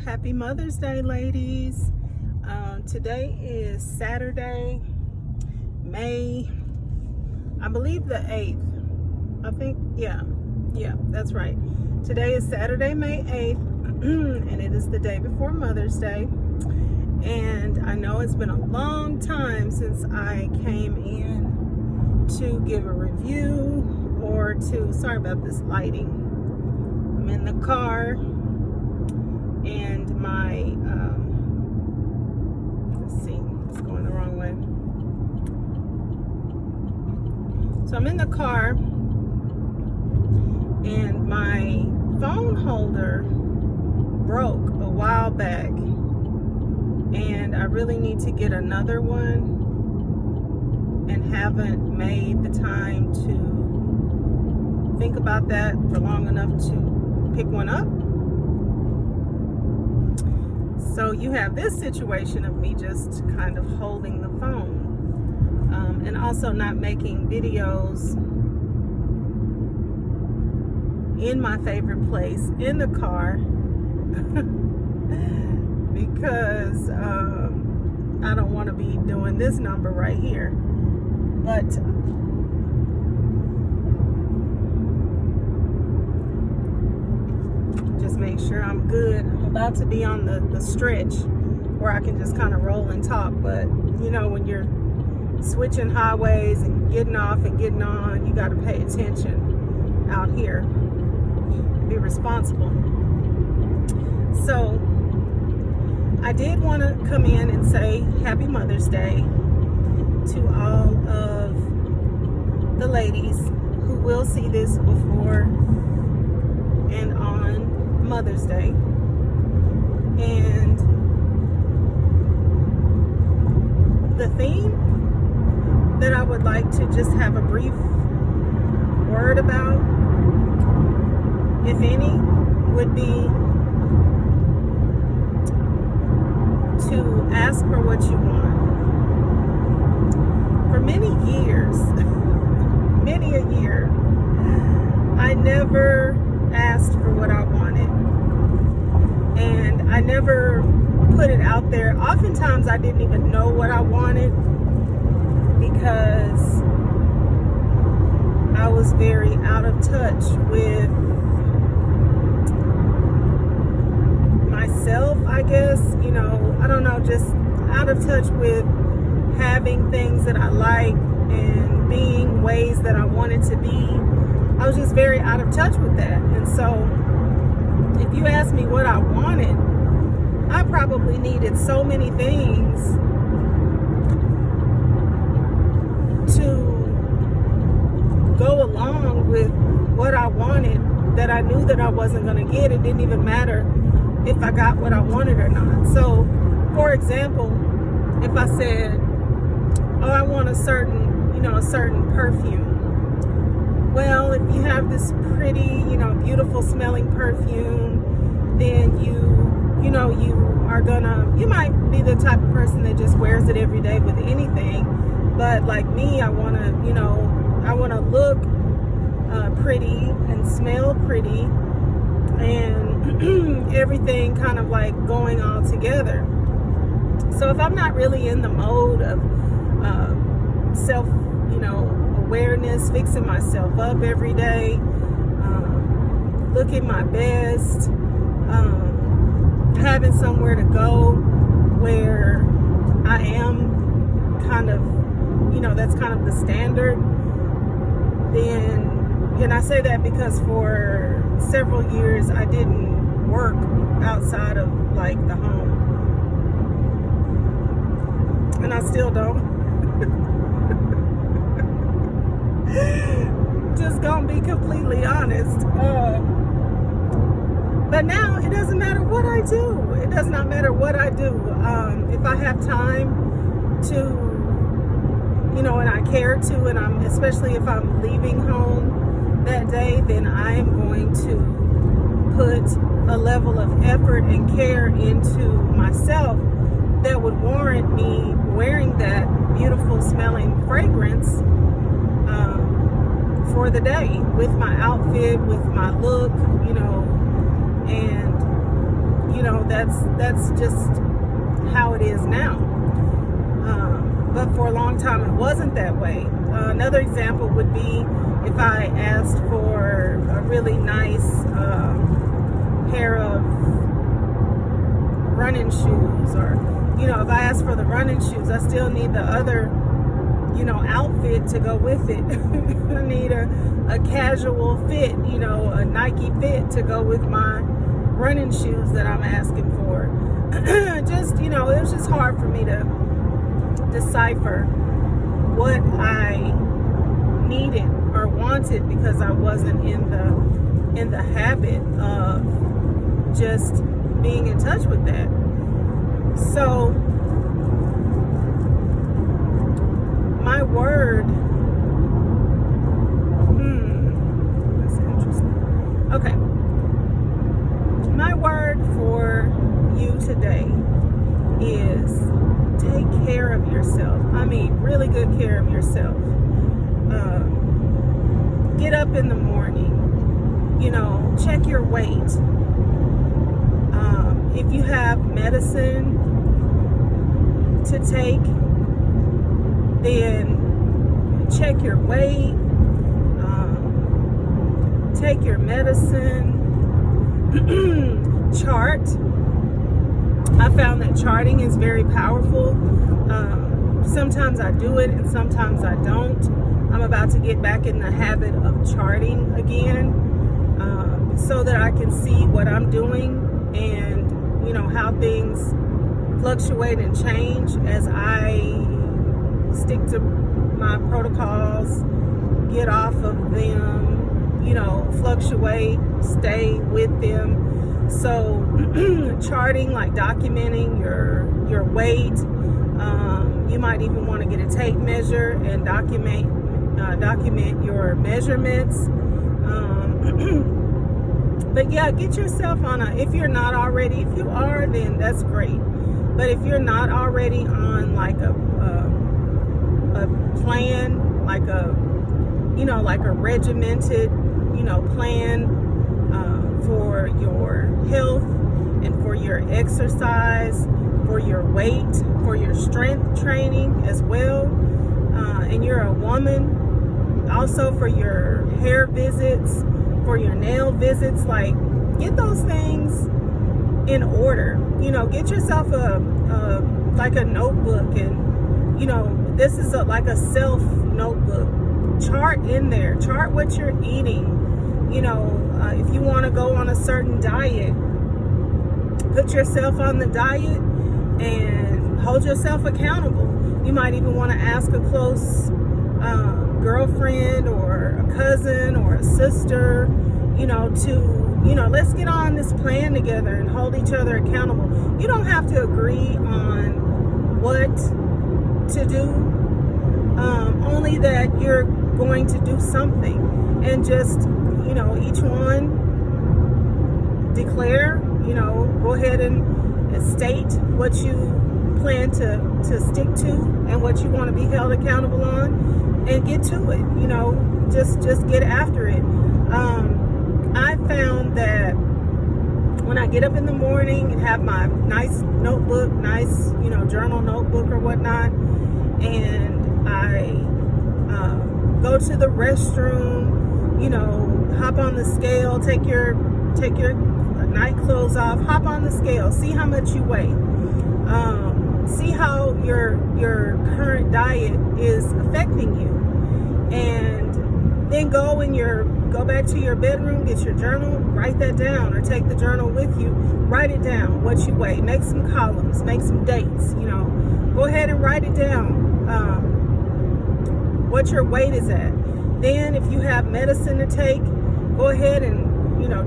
Happy Mother's Day, ladies. Today is Saturday, May, I believe the 8th. I think, yeah, that's right. Today is Saturday, May 8th, and it is the day before Mother's Day. And I know it's been a long time since I came in to give a review or to, sorry about this lighting. I'm in the car and my, let's see, it's going the wrong way. So I'm in the car and my phone holder broke a while back and I really need to get another one and haven't made the time to think about that for long enough to pick one up. So you have this situation of me just kind of holding the phone and also not making videos in my favorite place, in the car, because I don't want to be doing this number right here. But just make sure I'm good. I'm about to be on the stretch where I can just kind of roll and talk. But you know, when you're switching highways and getting off and getting on, you got to pay attention out here. Be responsible. So I did want to come in and say Happy Mother's Day to all of the ladies who will see this before and on Mother's Day. And the theme that I would like to just have a brief word about, if any, would be to ask for what you want. For many years, many a year, I never asked for what I wanted. And I never put it out there. Oftentimes I didn't even know what I wanted because I was very out of touch with myself, I guess. You know, I don't know, just out of touch with having things that I like and being ways that I wanted to be. I was just very out of touch with that. And so if you ask me what I wanted, I probably needed so many things to go along with what I wanted that I knew that I wasn't going to get. It didn't even matter if I got what I wanted or not. So, for example, if I said, oh, I want a certain perfume. Well, if you have this pretty, beautiful smelling perfume, then you might be the type of person that just wears it every day with anything. But like me, I want to look pretty and smell pretty and everything kind of like going all together. So if I'm not really in the mode of self, awareness, fixing myself up every day, looking my best, having somewhere to go where I am kind of, that's kind of the standard, then, and I say that because for several years I didn't work outside of like the home, and I still don't. Just gonna be completely honest. But now it doesn't matter what I do. It does not matter what I do. If I have time to, and I care to, and especially if I'm leaving home that day, then I am going to put a level of effort and care into myself that would warrant me wearing that beautiful smelling fragrance for the day, with my outfit, with my look, and that's just how it is now. But for a long time, it wasn't that way. Another example would be if I asked for a really nice pair of running shoes, or if I ask for the running shoes, I still need the other outfit to go with it. I need a casual fit, a Nike fit to go with my running shoes that I'm asking for. Just it was just hard for me to decipher what I needed or wanted, because I wasn't in the habit of just being in touch with that. So my word, that's interesting. Okay, my word for you today is take care of yourself. I mean, really good care of yourself. Get up in the morning, check your weight. If you have medicine to take, then check your weight. Take your medicine. Chart. I found that charting is very powerful. Sometimes I do it and sometimes I don't. I'm about to get back in the habit of charting again, so that I can see what I'm doing and how things fluctuate and change as I stick to my protocols, get off of them, fluctuate, stay with them. So charting, like documenting your weight. You might even want to get a tape measure and document your measurements. But yeah, get yourself on if you're not already, if you are, then that's great. But if you're not already on like a plan, like a regimented, plan for your health and for your exercise, for your weight, for your strength training as well. And you're a woman, also for your hair visits, for your nail visits, like get those things in order. Get yourself a notebook, and this is like a self notebook. Chart in there. Chart what you're eating. If you want to go on a certain diet, put yourself on the diet and hold yourself accountable. You might even want to ask a close girlfriend or a cousin or a sister, let's get on this plan together and hold each other accountable. You don't have to agree on what to do, only that you're going to do something, and just, each one declare, go ahead and state what you plan to stick to and what you want to be held accountable on, and get to it. Just get after it. I found that when I get up in the morning and have my nice notebook, nice journal notebook or whatnot, and I go to the restroom, hop on the scale, take your night clothes off, hop on the scale, see how much you weigh. See how your current diet is affecting you, and then go back to your bedroom, get your journal, write that down, or take the journal with you, write it down, what you weigh, make some columns, make some dates, go ahead and write it down, what your weight is at. Then if you have medicine to take, go ahead and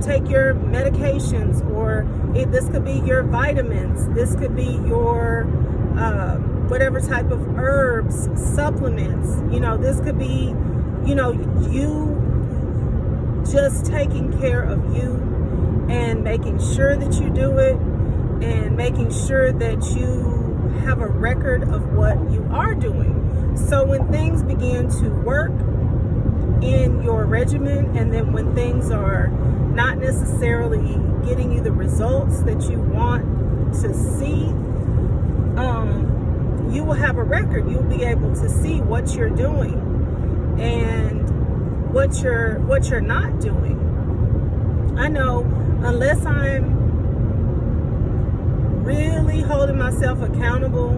take your medications, or this could be your vitamins, this could be your whatever type of herbs, supplements, this could be, you just taking care of you and making sure that you do it, and making sure that you have a record of what you are doing. So when things begin to work in your regimen, and then when things are not necessarily getting you the results that you want to see, you will have a record. You'll be able to see what you're doing and what you're not doing. I know, unless I'm really holding myself accountable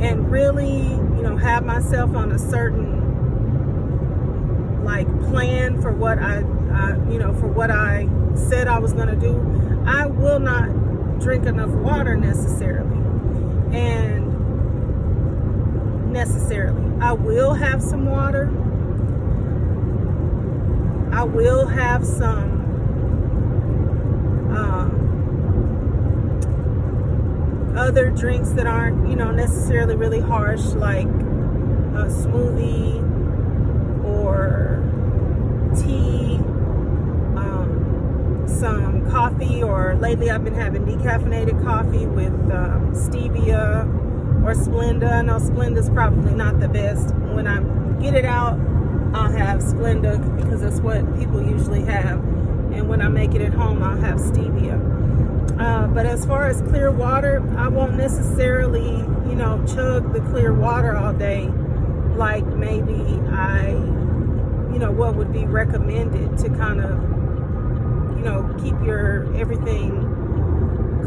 and really, have myself on a certain like plan for what I said I was going to do, I will not drink enough water necessarily. I will have some water. I will have some other drinks that aren't, necessarily really harsh, like a smoothie or tea, some coffee, or lately I've been having decaffeinated coffee with stevia or Splenda. I know Splenda's probably not the best. When I get it out, I'll have Splenda because that's what people usually have. And when I make it at home, I'll have stevia. But as far as clear water, I won't necessarily, chug the clear water all day like maybe what would be recommended to kind of, keep your everything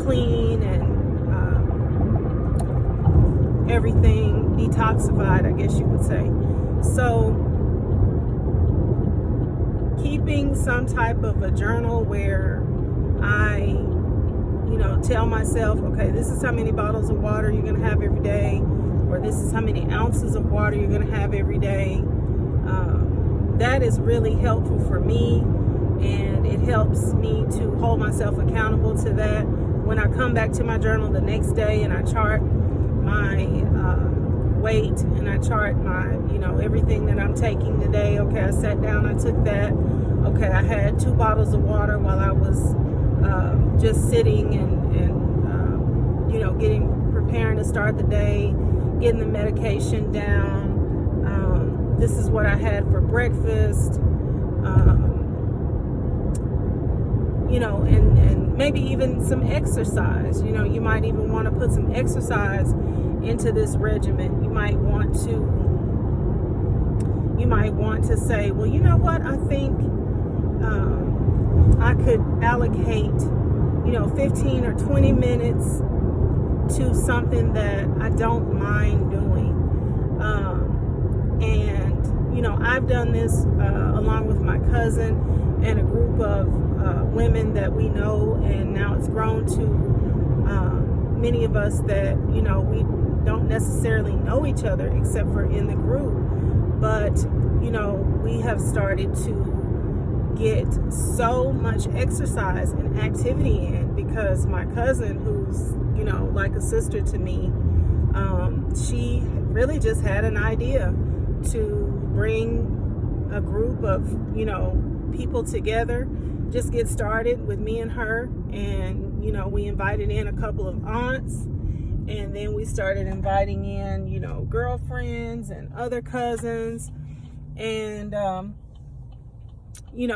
clean and everything detoxified, I guess you would say. So keeping some type of a journal where I, tell myself, okay, this is how many bottles of water you're going to have every day, or this is how many ounces of water you're going to have every day. That is really helpful for me, and it helps me to hold myself accountable to that. When I come back to my journal the next day and I chart my weight and I chart my, everything that I'm taking today. Okay, I sat down, I took that. Okay, I had 2 bottles of water while I was just sitting and preparing to start the day, getting the medication down. This is what I had for breakfast. And maybe even some exercise. You might even want to put some exercise into this regimen. You might want to say, well, you know what? I think I could allocate, 15 or 20 minutes to something that I don't mind doing. I've done this along with my cousin and a group of women that we know, and now it's grown to many of us that, we don't necessarily know each other except for in the group. But, we have started to get so much exercise and activity in because my cousin, who's, like a sister to me, she really just had an idea to bring a group of, people together, just get started with me and her. And, we invited in a couple of aunts, and then we started inviting in, girlfriends and other cousins. And,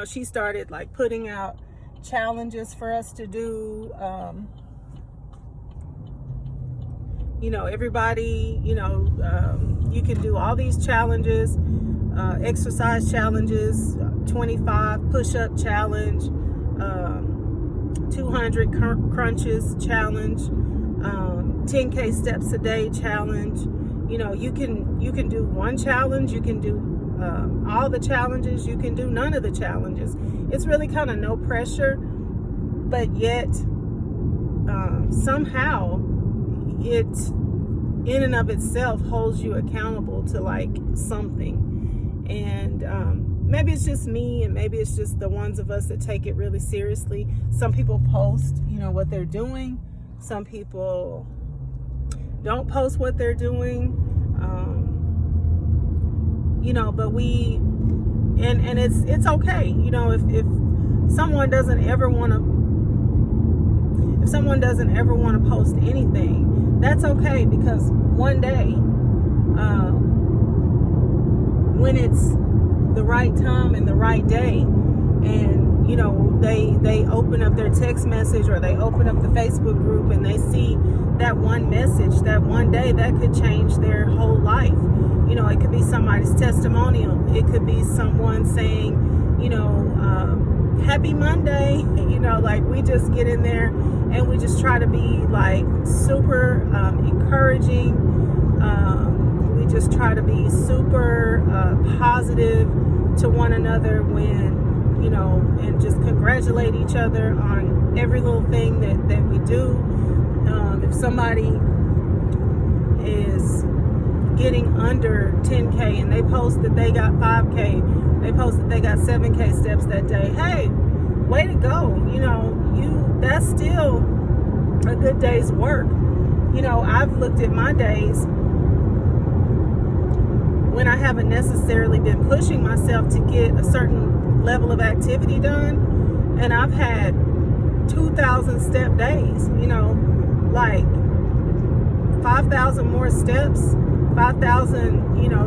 she started like putting out challenges for us to do. Everybody, you can do all these challenges, exercise challenges, 25 push-up challenge, 200 crunches challenge, 10K steps a day challenge. You can do one challenge, you can do all the challenges, you can do none of the challenges. It's really kind of no pressure, but yet somehow it in and of itself holds you accountable to like something. And maybe it's just me, and maybe it's just the ones of us that take it really seriously. Some people post, what they're doing. Some people don't post what they're doing. But we, and it's okay. If someone doesn't ever want to post anything, that's okay, because one day, when it's the right time and the right day, and you know, they open up their text message or they open up the Facebook group and they see that one message, that one day, that could change their whole life. You know, it could be somebody's testimonial. It could be someone saying, you know, happy Monday. You know, like, we just get in there and we just try to be like super encouraging. We just try to be super positive to one another when, you know, and just congratulate each other on every little thing that we do. If somebody is getting under 10K and they post that they got 5K, they post that they got 7K steps that day, hey, way to go. You know, that's still a good day's work. You know, I've looked at my days when I haven't necessarily been pushing myself to get a certain level of activity done, and I've had 2,000 step days, you know, like 5,000 more steps, 5,000, you know,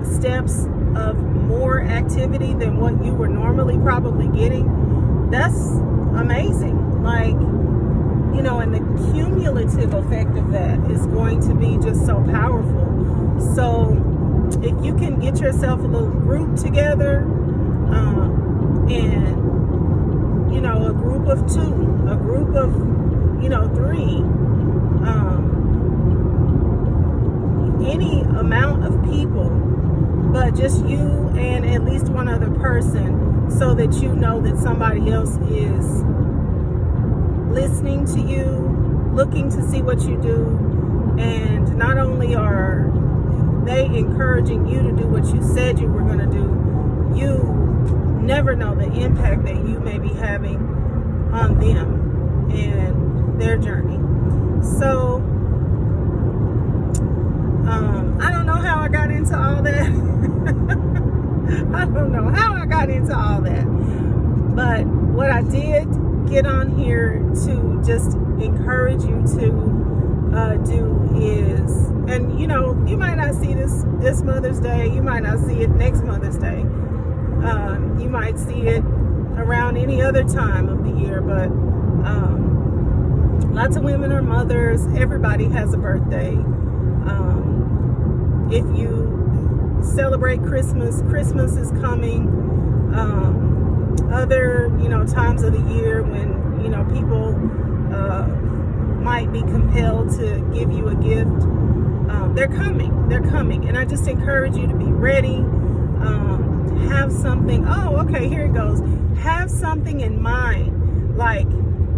steps of more activity than what you were normally probably getting. That's amazing. Like, you know, and the cumulative effect of that is going to be just so powerful. So if you can get yourself a little group together, and, you know, a group of 2, a group of, you know, 3, any amount of people, but just you and at least one other person, so that you know that somebody else is listening to you, looking to see what you do, and not only are they encouraging you to do what you said you were going to do, you never know the impact that you may be having on them and their journey. So I don't know how I got into all that. I don't know how I got into all that. But what I did get on here to just encourage you to do is, and you know, you might not see this Mother's Day, you might not see it next Mother's Day, you might see it around any other time of the year, but lots of women are mothers. Everybody has a birthday. If you celebrate Christmas, Christmas is coming. Other, you know, times of the year when, you know, people might be compelled to give you a gift, they're coming, and I just encourage you to be ready. Have something, okay, here it goes, have something in mind, like,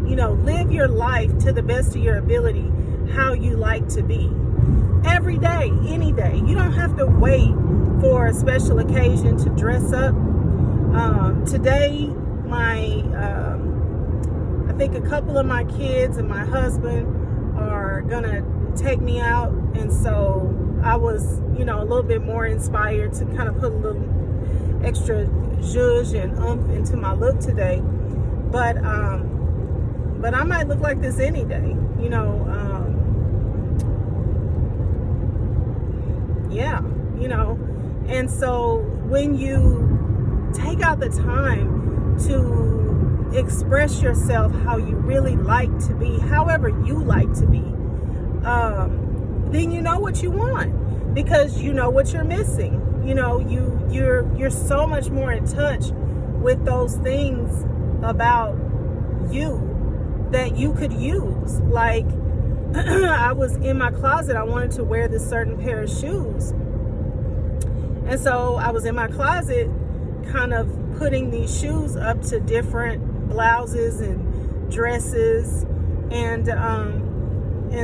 you know, live your life to the best of your ability, how you like to be, every day, any day. You don't have to wait for a special occasion to dress up. Today, I think a couple of my kids and my husband are gonna take me out, and so I was, you know, a little bit more inspired to kind of put a little extra zhuzh and oomph into my look today. But I might look like this any day, you know. Yeah, you know. And so when you take out the time to express yourself how you really like to be, however you like to be, then you know what you want, because you know what you're missing. You know, you're so much more in touch with those things about you that you could use. Like, I was in my closet, I wanted to wear this certain pair of shoes, and so I was in my closet kind of putting these shoes up to different blouses and dresses, and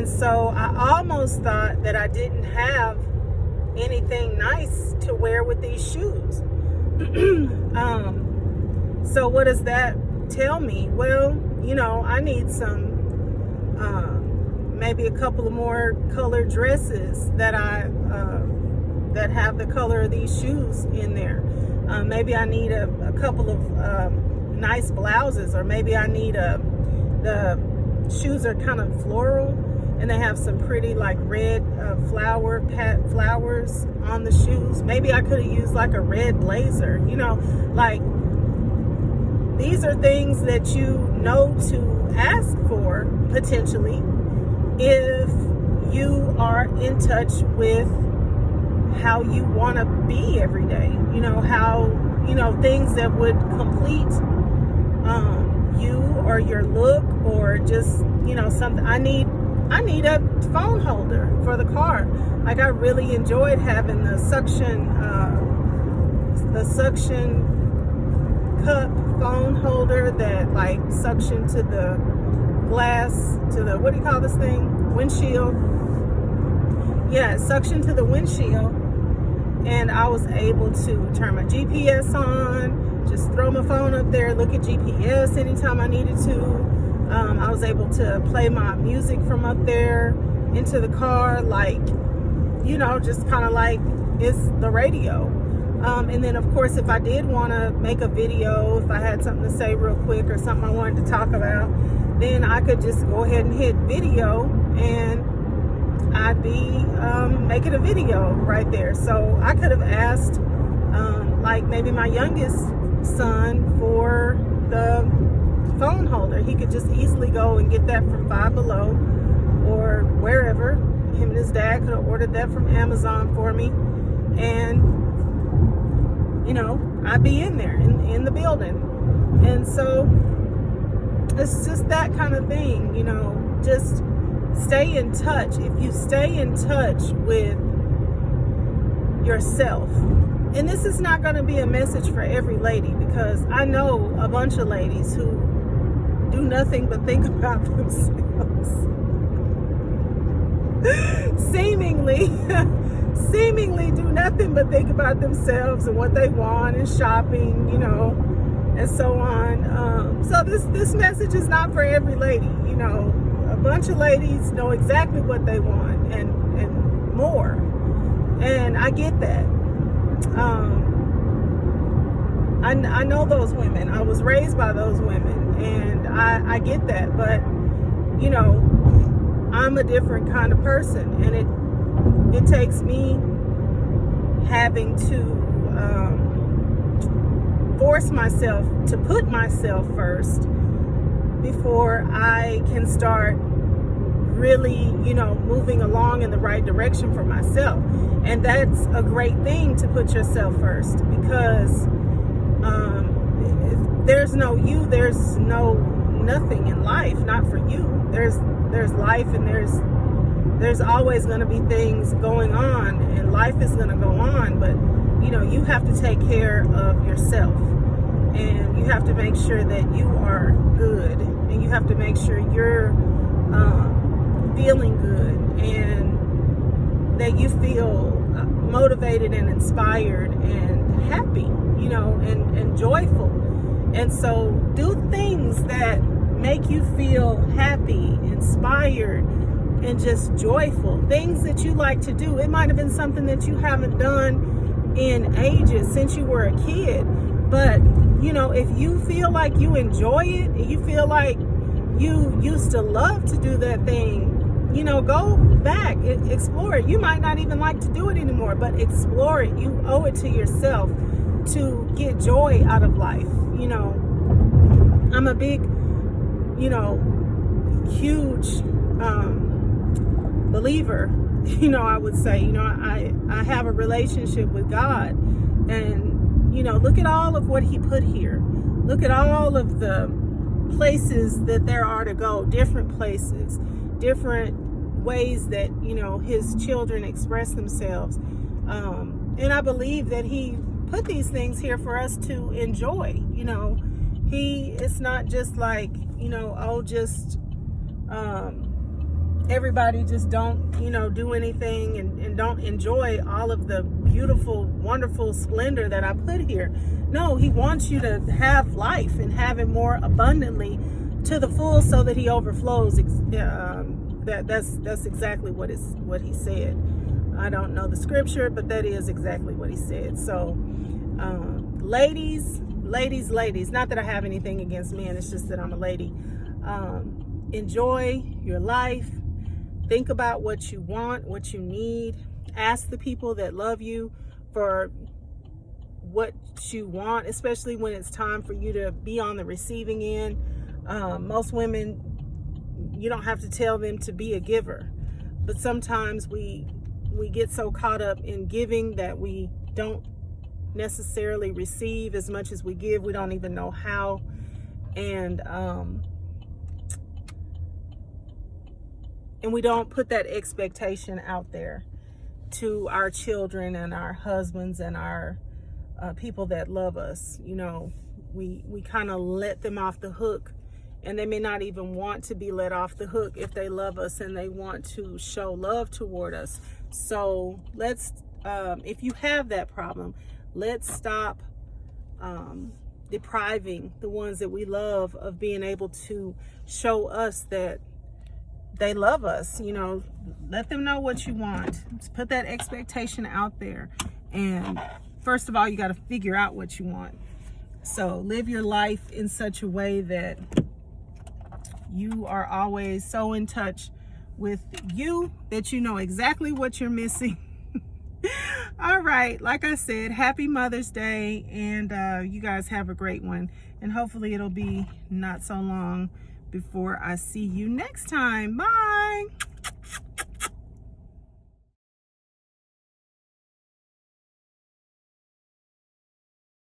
so I almost thought that I didn't have anything nice to wear with these shoes. So what does that tell me? Well, you know, I need some maybe a couple of more colored dresses that that have the color of these shoes in there. Maybe I need a couple of nice blouses, or maybe I need the shoes are kind of floral, and they have some pretty like red flowers on the shoes. Maybe I could have used like a red blazer, you know, like these are things that you know to ask for potentially if you are in touch with how you want to be every day, you know, how, you know, things that would complete you or your look, or just, you know, something. I need a phone holder for the car. Like, I really enjoyed having the suction cup phone holder that like suction to the glass, to the, what do you call this thing? Windshield. Yeah, suction to the windshield. And I was able to turn my GPS on, just throw my phone up there, look at GPS anytime I needed to. I was able to play my music from up there into the car, like, you know, just kind of like it's the radio. And then, of course, if I did want to make a video, if I had something to say real quick or something I wanted to talk about, then I could just go ahead and hit video, and I'd be making a video right there. So I could have asked, like, maybe my youngest son for the phone holder. He could just easily go and get that from Five Below or wherever. Him and his dad could have ordered that from Amazon for me, and, you know, I'd be in there in the building. And so it's just that kind of thing, you know, just stay in touch. If you stay in touch with yourself, and this is not going to be a message for every lady, because I know a bunch of ladies who do nothing but think about themselves. seemingly do nothing but think about themselves and what they want, and shopping, you know, and so on. So this message is not for every lady. You know, a bunch of ladies know exactly what they want and more, and I get that. I know those women. I was raised by those women, and I get that. But, you know, I'm a different kind of person, and it takes me having to force myself to put myself first before I can start really, you know, moving along in the right direction for myself. And that's a great thing, to put yourself first, because if there's no you, there's no nothing in life. Not for you. There's life, and there's always going to be things going on, and life is going to go on. But, you know, you have to take care of yourself, and you have to make sure that you are good, and you have to make sure you're feeling good, and that you feel motivated and inspired and happy, you know, and joyful. And so do things that make you feel happy, inspired, and just joyful. Things that you like to do. It might have been something that you haven't done in ages, since you were a kid. But, you know, if you feel like you enjoy it, and you feel like you used to love to do that thing, you know, go back, explore it. You might not even like to do it anymore, but explore it. You owe it to yourself to get joy out of life. You know, I'm a big, you know, huge believer, you know, I would say, you know, I have a relationship with God, and, you know, look at all of what he put here. Look at all of the places that there are to go, different places, different ways that, you know, his children express themselves. And I believe that he put these things here for us to enjoy. You know, it's not just like, you know, oh, just everybody just don't, you know, do anything and don't enjoy all of the beautiful, wonderful splendor that I put here. No, he wants you to have life and have it more abundantly to the full, so that he overflows. That's exactly what he said. I don't know the scripture, but that is exactly what he said. So, ladies, not that I have anything against men, it's just that I'm a lady. Enjoy your life. Think about what you want, what you need. Ask the people that love you for what you want, especially when it's time for you to be on the receiving end. Most women, you don't have to tell them to be a giver, but sometimes we get so caught up in giving that we don't necessarily receive as much as we give. We don't even know how. And we don't put that expectation out there to our children and our husbands and our people that love us. You know, we kind of let them off the hook, and they may not even want to be let off the hook if they love us and they want to show love toward us. So let's, if you have that problem, let's stop depriving the ones that we love of being able to show us that they love us. You know, let them know what you want. Just put that expectation out there. And first of all, you got to figure out what you want. So live your life in such a way that you are always so in touch with you that you know exactly what you're missing. All right, like I said, happy Mother's Day, and you guys have a great one. And hopefully it'll be not so long before I see you next time. Bye.